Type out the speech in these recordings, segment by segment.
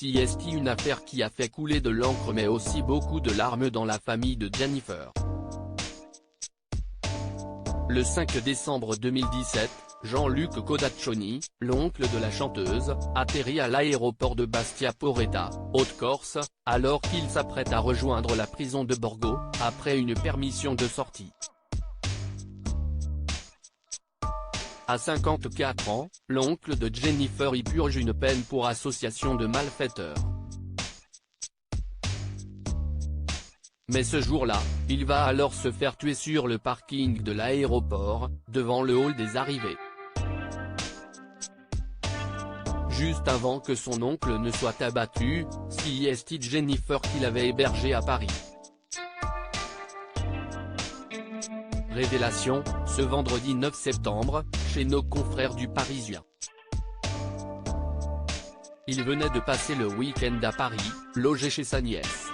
C'est une affaire qui a fait couler de l'encre mais aussi beaucoup de larmes dans la famille de Jennifer. Le 5 décembre 2017, Jean-Luc Codaccioni, l'oncle de la chanteuse, atterrit à l'aéroport de Bastia Porretta, Haute-Corse, alors qu'il s'apprête à rejoindre la prison de Borgo, après une permission de sortie. À 54 ans, l'oncle de Jennifer y purge une peine pour association de malfaiteurs. Mais ce jour-là, il va alors se faire tuer sur le parking de l'aéroport, devant le hall des arrivées. Juste avant que son oncle ne soit abattu, c'est Jennifer qui l'avait hébergé à Paris. Révélation, ce vendredi 9 septembre, chez nos confrères du Parisien. Il venait de passer le week-end à Paris, logé chez sa nièce.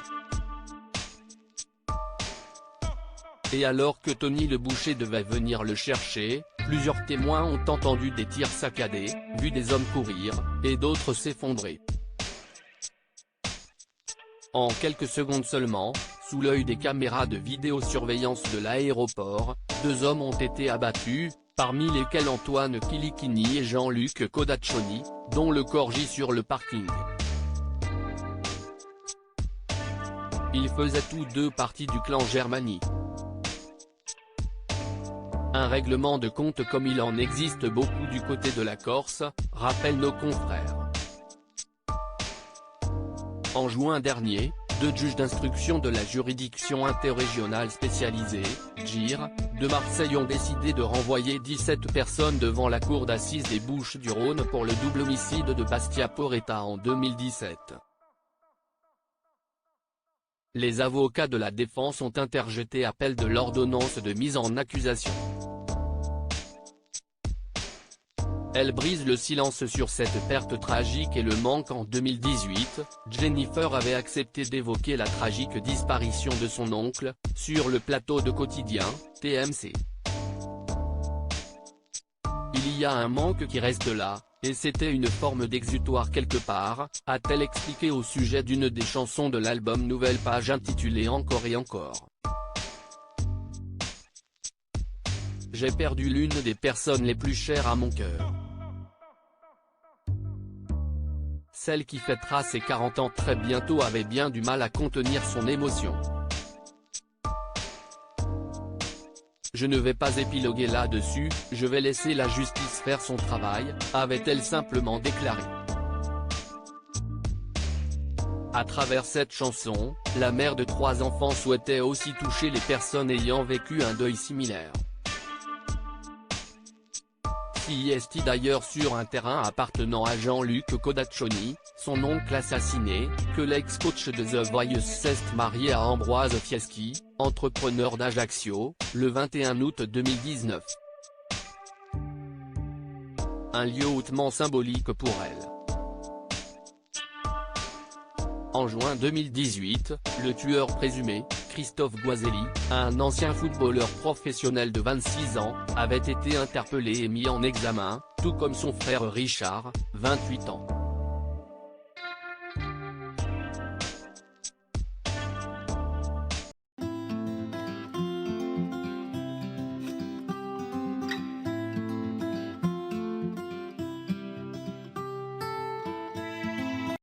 Et alors que Tony le boucher devait venir le chercher, plusieurs témoins ont entendu des tirs saccadés, vu des hommes courir, et d'autres s'effondrer. En quelques secondes seulement, sous l'œil des caméras de vidéosurveillance de l'aéroport, 2 hommes ont été abattus, parmi lesquels Antoine Kilichini et Jean-Luc Codaccioni, dont le corps gît sur le parking. Ils faisaient tous deux partie du clan Germani. Un règlement de compte comme il en existe beaucoup du côté de la Corse, rappellent nos confrères. En juin dernier, 2 juges d'instruction de la juridiction interrégionale spécialisée, JIR, de Marseille ont décidé de renvoyer 17 personnes devant la cour d'assises des Bouches-du-Rhône pour le double homicide de Bastia Porretta en 2017. Les avocats de la défense ont interjeté appel de l'ordonnance de mise en accusation. Elle brise le silence sur cette perte tragique et le manque. En 2018, Jennifer avait accepté d'évoquer la tragique disparition de son oncle, sur le plateau de Quotidien, TMC. Il y a un manque qui reste là, et c'était une forme d'exutoire quelque part, a-t-elle expliqué au sujet d'une des chansons de l'album Nouvelle Page intitulée Encore et encore. J'ai perdu l'une des personnes les plus chères à mon cœur. Celle qui fêtera ses 40 ans très bientôt avait bien du mal à contenir son émotion. Je ne vais pas épiloguer là-dessus, je vais laisser la justice faire son travail, avait-elle simplement déclaré. À travers cette chanson, la mère de 3 enfants souhaitait aussi toucher les personnes ayant vécu un deuil similaire. C'est d'ailleurs sur un terrain appartenant à Jean-Luc Codaccioni, son oncle assassiné, que l'ex-coach de The Voice s'est marié à Ambroise Fieschi, entrepreneur d'Ajaccio, le 21 août 2019. Un lieu hautement symbolique pour elle. En juin 2018, le tueur présumé, Christophe Guazelli, un ancien footballeur professionnel de 26 ans, avait été interpellé et mis en examen, tout comme son frère Richard, 28 ans.